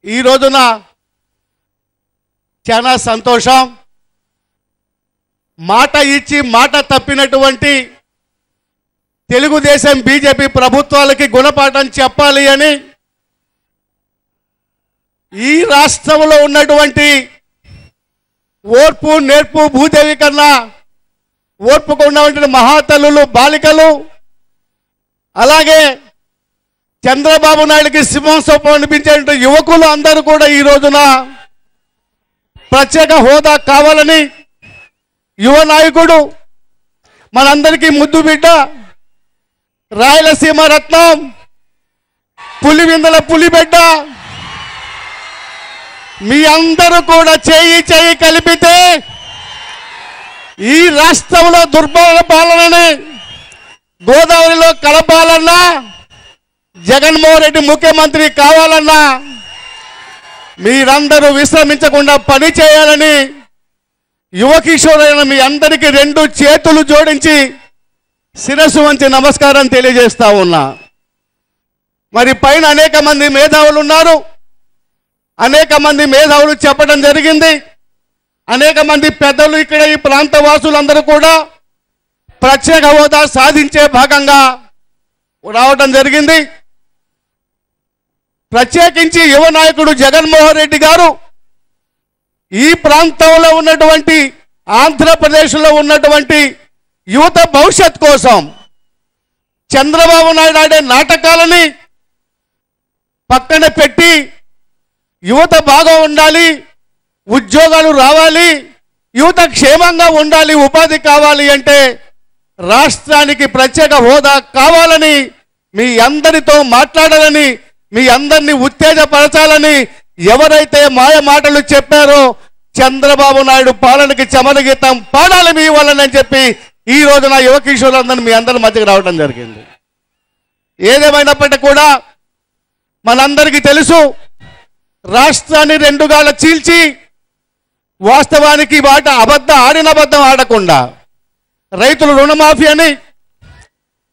ఈ రోజున చాలా సంతోషం. మాట ఇచ్చి మాట తప్పినటువంటి తెలుగుదేశం బీజేపీ ప్రభుత్వాలకి గుణపాఠం చెప్పాలి అని ఈ రాష్ట్రంలో ఉన్నటువంటి ఓర్పు నేర్పు భూదేవి కన్నా ఓర్పుకు ఉన్నటువంటి మహాతల్లులు బాలికలు, అలాగే చంద్రబాబు నాయుడికి సింహస్వప్నం అనిపించే యువకులు అందరూ కూడా ఈ రోజున ప్రత్యేక హోదా కావాలని యువ నాయకుడు, మనందరికీ ముద్దు బిడ్డ, రాయలసీమ రత్నం, పులివిందల పులిబిడ్డ, మీ అందరూ కూడా చేయి చేయి కలిపితే ఈ రాష్ట్రంలో దుర్భర పాలనని గోదావరిలో కలపాలన్నా, జగన్మోహన్ రెడ్డి ముఖ్యమంత్రి కావాలన్నా మీరందరూ విశ్రమించకుండా పని చేయాలని యువ కిషోరైన మీ అందరికీ రెండు చేతులు జోడించి శిరస్సు వంచి నమస్కారం తెలియజేస్తా ఉన్నా. మరి పైన అనేక మంది మేధావులు ఉన్నారు, అనేక మంది మేధావులు చెప్పడం జరిగింది, అనేక మంది పెద్దలు ఇక్కడ ఈ ప్రాంత వాసులందరూ కూడా ప్రత్యేక హోదా సాధించే భాగంగా రావడం జరిగింది. ప్రత్యేకించి యువ నాయకుడు జగన్మోహన్ రెడ్డి గారు ఈ ప్రాంతంలో ఉన్నటువంటి ఆంధ్రప్రదేశ్లో ఉన్నటువంటి యువత భవిష్యత్ కోసం చంద్రబాబు నాయుడు ఆడే నాటకాలని పక్కన పెట్టి యువత బాగా ఉండాలి, ఉద్యోగాలు రావాలి, యువత క్షేమంగా ఉండాలి, ఉపాధి కావాలి అంటే రాష్ట్రానికి ప్రత్యేక హోదా కావాలని మీ అందరితో మాట్లాడాలని, మీ అందరినీ ఉత్తేజపరచాలని ఎవరైతే మాయ మాటలు చెప్పారో చంద్రబాబు నాయుడు పాలనకి చమరగీతం పాడాలి మీ వాళ్ళని చెప్పి ఈ రోజున యువ కిషోరులందరినీ మీ అందరి మధ్యకి రావడం జరిగింది. ఏదేమైనప్పటికీ కూడా మనందరికీ తెలుసు, రాష్ట్రాన్ని రెండుగాల చీల్చి వాస్తవానికి ఆడిన అబద్ధం ఆడకుండా రైతులు రుణమాఫీ అని,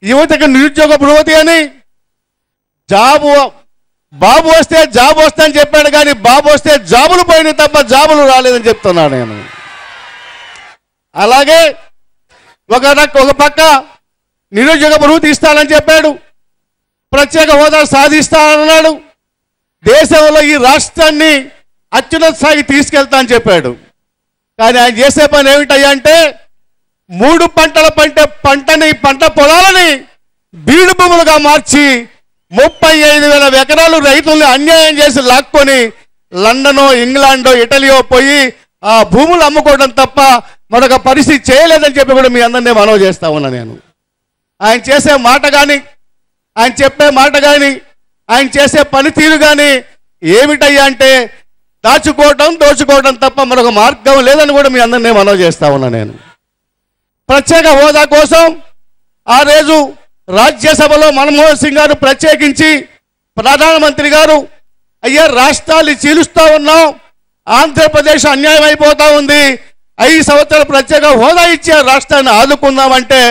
యువతకు నిరుద్యోగ భృతి అని, బాబు వస్తే జాబ్ వస్తుందని చెప్పాడు, కానీ బాబు వస్తే జాబులు పోయినాయి తప్ప జాబులు రాలేదని చెప్తున్నాను నేను. అలాగే ఒక పక్క నిరుద్యోగ భృతి ఇస్తానని చెప్పాడు, ప్రత్యేక హోదా సాధిస్తానన్నాడు, దేశంలో ఈ రాష్ట్రాన్ని అత్యున్నత స్థాయికి తీసుకెళ్తా అని చెప్పాడు. కానీ ఆయన చేసే పని ఏమిటయ్యా అంటే 3 పంటల పంట పొలాలని బీడు భూములుగా మార్చి 35,000 ఎకరాలు రైతుల్ని అన్యాయం చేసి లాక్కొని లండనో ఇంగ్లాండో ఇటలీయో పోయి ఆ భూములు అమ్ముకోవడం తప్ప మరొక పరిస్థితి చేయలేదని చెప్పి కూడా మీ అందరినీ మనవి చేస్తా ఉన్నా నేను. ఆయన చేసే మాట కానీ, ఆయన చెప్పే మాట కానీ, ఆయన చేసే పనితీరు కానీ ఏమిటయ్యా అంటే దోచుకోవడం తప్ప మరొక మార్గం లేదని కూడా మీ అందరినీ మనవి చేస్తా ఉన్నా నేను. ప్రత్యేక హోదా కోసం ఆ రోజు రాజ్యసభలో మన్మోహన్ సింగ్ గారు ప్రత్యేకించి ప్రధానమంత్రి గారు, అయ్యా రాష్ట్రాలు చీలుస్తూ ఉన్నాం, ఆంధ్రప్రదేశ్ అన్యాయం అయిపోతూ ఉంది, 5 సంవత్సరాల ప్రత్యేక హోదా ఇచ్చి రాష్ట్రాన్ని ఆదుకుందామంటే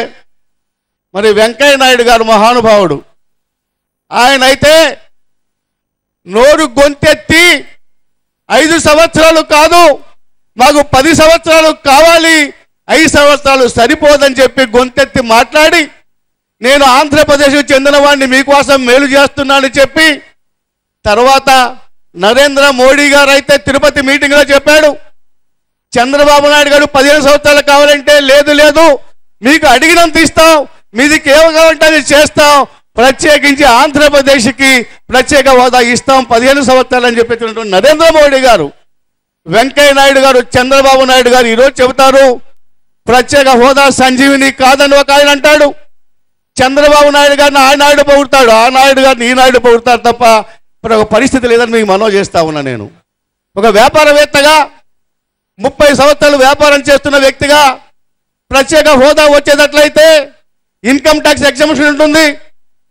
మరి వెంకయ్య నాయుడు గారు మహానుభావుడు, ఆయన అయితే నోరు గొంతెత్తి 5 సంవత్సరాలు కాదు మాకు 10 సంవత్సరాలు కావాలి, 5 సంవత్సరాలు సరిపోదని చెప్పి గొంతెత్తి మాట్లాడి నేను ఆంధ్రప్రదేశ్కు చెందిన వాడిని మీకోసం మేలు చేస్తున్నానని చెప్పి, తర్వాత నరేంద్ర మోడీ గారు అయితే తిరుపతి మీటింగ్లో చెప్పాడు, చంద్రబాబు నాయుడు గారు 15 సంవత్సరాలు కావాలంటే లేదు మీకు అడిగినంత ఇస్తాం, మీది కేవలం కావాలంటే అది చేస్తాం, ప్రత్యేకించి ఆంధ్రప్రదేశ్కి ప్రత్యేక హోదా ఇస్తాం 15 సంవత్సరాలు అని చెప్పి నరేంద్ర మోడీ గారు, వెంకయ్య నాయుడు గారు, చంద్రబాబు నాయుడు గారు ఈరోజు చెబుతారు ప్రత్యేక హోదా సంజీవిని కాదని ఒక ఆయన అంటాడు. చంద్రబాబు నాయుడు గారిని ఆ నాయుడు పొగుడతాడు, ఆ నాయుడు గారిని ఈ నాయుడు పొగుడతాడు తప్ప ఇప్పుడు ఒక పరిస్థితి లేదని మీకు మనవి చేస్తా ఉన్నా నేను. ఒక వ్యాపారవేత్తగా 30 సంవత్సరాలు వ్యాపారం చేస్తున్న వ్యక్తిగా ప్రత్యేక హోదా వచ్చేటట్లయితే ఇన్కమ్ ట్యాక్స్ ఎగ్జంప్షన్ ఉంటుంది,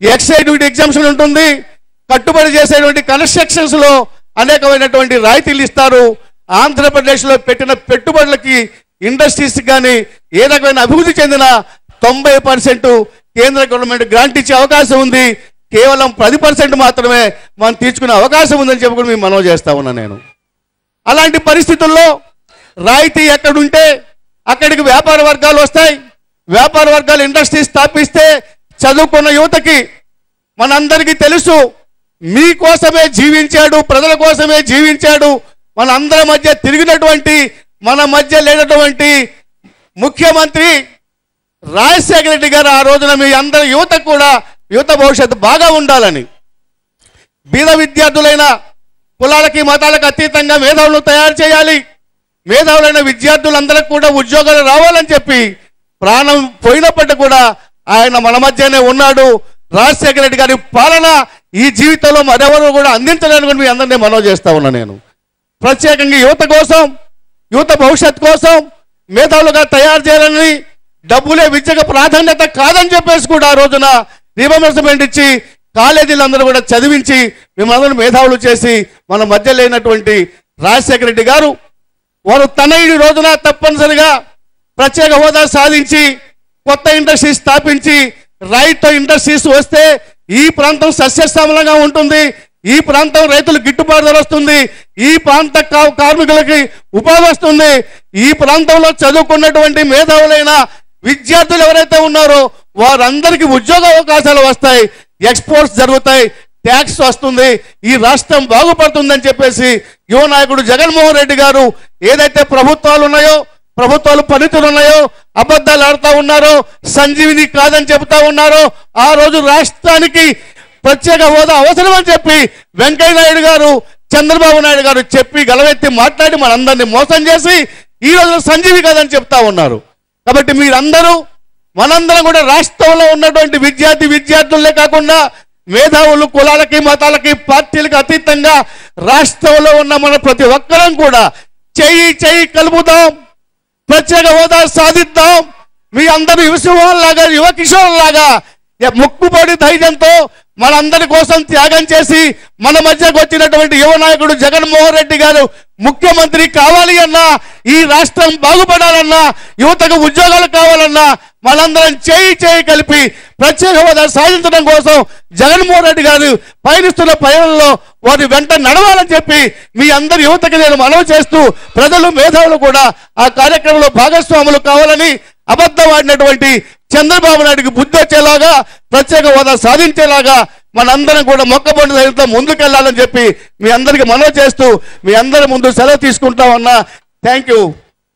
ఎక్సైజ్ డ్యూటీ ఎగ్జంప్షన్ ఉంటుంది, కట్టుబడి చేసేటువంటి కన్స్ట్రక్షన్స్లో అనేకమైనటువంటి రాయితీలు ఇస్తారు. ఆంధ్రప్రదేశ్లో పెట్టిన పెట్టుబడులకి, ఇండస్ట్రీస్ కానీ ఏ రకమైన అభివృద్ధి చెందిన 90% కేంద్ర గవర్నమెంట్ గ్రాంట్ ఇచ్చే అవకాశం ఉంది. కేవలం 10% మాత్రమే మనం తీర్చుకునే అవకాశం ఉందని చెప్పి కూడా మేము మనవి చేస్తా ఉన్నా నేను. అలాంటి పరిస్థితుల్లో రాయితీ ఎక్కడుంటే అక్కడికి వ్యాపార వర్గాలు వస్తాయి. వ్యాపార వర్గాలు ఇండస్ట్రీ స్థాపిస్తే చదువుకున్న యువతకి మనందరికీ తెలుసు, మీకోసమే జీవించాడు, ప్రజల కోసమే జీవించాడు, మన అందరి మధ్య తిరిగినటువంటి, మన మధ్య లేనటువంటి ముఖ్యమంత్రి రాజశేఖర రెడ్డి గారు ఆ రోజున మీ అందరి యువతకు కూడా యువత భవిష్యత్తు బాగా ఉండాలని, బీద విద్యార్థులైన కులాలకి మతాలకు అతీతంగా మేధావులను తయారు చేయాలి, మేధావులైన విద్యార్థులందరికీ కూడా ఉద్యోగాలు రావాలని చెప్పి ప్రాణం పోయినప్పటికీ కూడా ఆయన మన మధ్యనే ఉన్నాడు. రాజశేఖర రెడ్డి గారి పాలన ఈ జీవితంలో మరెవరు కూడా అందించలేని మీ అందరినీ మనవి చేస్తా ఉన్నా నేను. ప్రత్యేకంగా యువత కోసం, యువత భవిష్యత్తు కోసం మేధావులుగా తయారు చేయాలని, డబ్బులే విద్యకు ప్రాధాన్యత కాదని చెప్పేసి కూడా ఆ రోజున రిమర్స్మెంట్ ఇచ్చి కాలేజీలందరూ కూడా చదివించి మిమ్మల్ని మేధావులు చేసి మన మధ్య లేనటువంటి రాజశేఖర రెడ్డి గారు వారు తనయుడి రోజున తప్పనిసరిగా ప్రత్యేక హోదా సాధించి కొత్త ఇండస్ట్రీ స్థాపించి రైట్ ఇండస్ట్రీస్ వస్తే ఈ ప్రాంతం సస్యశ్యామలంగా ఉంటుంది, ఈ ప్రాంతం రైతులకు గిట్టుబాటు ధర వస్తుంది, ఈ ప్రాంత కార్మికులకి ఉపాధి వస్తుంది, ఈ ప్రాంతంలో చదువుకున్నటువంటి మేధావులైన విద్యార్థులు ఎవరైతే ఉన్నారో వారందరికీ ఉద్యోగ అవకాశాలు వస్తాయి, ఎక్స్పోర్ట్స్ జరుగుతాయి, ట్యాక్స్ వస్తుంది, ఈ రాష్ట్రం బాగుపడుతుందని చెప్పేసి యువ నాయకుడు జగన్మోహన్ రెడ్డి గారు ఏదైతే ప్రభుత్వాలు ఉన్నాయో, ప్రభుత్వాలు పనితీరు ఉన్నాయో, అబద్ధాలు ఆడుతూ ఉన్నారో, సంజీవిని కాదని చెబుతా ఉన్నారో, ఆ రోజు రాష్ట్రానికి ప్రత్యేక హోదా అవసరమని చెప్పి వెంకయ్య నాయుడు గారు, చంద్రబాబు నాయుడు గారు చెప్పి గలవెత్తి మాట్లాడి మనందరినీ మోసం చేసి ఈ రోజు సంజీవి కాదని చెప్తా ఉన్నారు. కాబట్టి మీరందరూ మనందరం కూడా రాష్ట్రంలో ఉన్నటువంటి విద్యార్థులే కాకుండా మేధావులు కులాలకి మతాలకి పార్టీలకు అతీతంగా రాష్ట్రంలో ఉన్న మన ప్రతి ఒక్కరం కూడా చెయ్యి కలుపుదాం, ప్రత్యేక హోదా సాధిద్దాం. మీ అందరూ యువసింహాల్లాగా యువ కిషోర్లాగా ముక్కుపడి ధైర్యంతో మనందరి కోసం త్యాగం చేసి మన మధ్యకు వచ్చినటువంటి యువ నాయకుడు జగన్మోహన్ రెడ్డి గారు ముఖ్యమంత్రి కావాలి అన్నా, ఈ రాష్ట్రం బాగుపడాలన్నా, యువతకు ఉద్యోగాలు కావాలన్నా మనందరం చేయి కలిపి ప్రత్యేక హోదా సాధించడం కోసం జగన్మోహన్ రెడ్డి గారు పయనిస్తున్న పయనంలో వారి వెంట నడవాలని చెప్పి మీ అందరి యువతకి నేను మనవి చేస్తూ ప్రజలు మేధావులు కూడా ఆ కార్యక్రమంలో భాగస్వాములు కావాలని, అబద్ధవాడినటువంటి చంద్రబాబు నాయుడికి బుద్ధి వచ్చేలాగా ప్రత్యేక హోదా సాధించేలాగా మనందరం కూడా మొక్కబొండ ధైర్యంతో ముందుకెళ్లాలని చెప్పి మీ అందరికి మనవి చేస్తూ మీ అందరి ముందు సెలవు తీసుకుంటామన్నా. Thank you.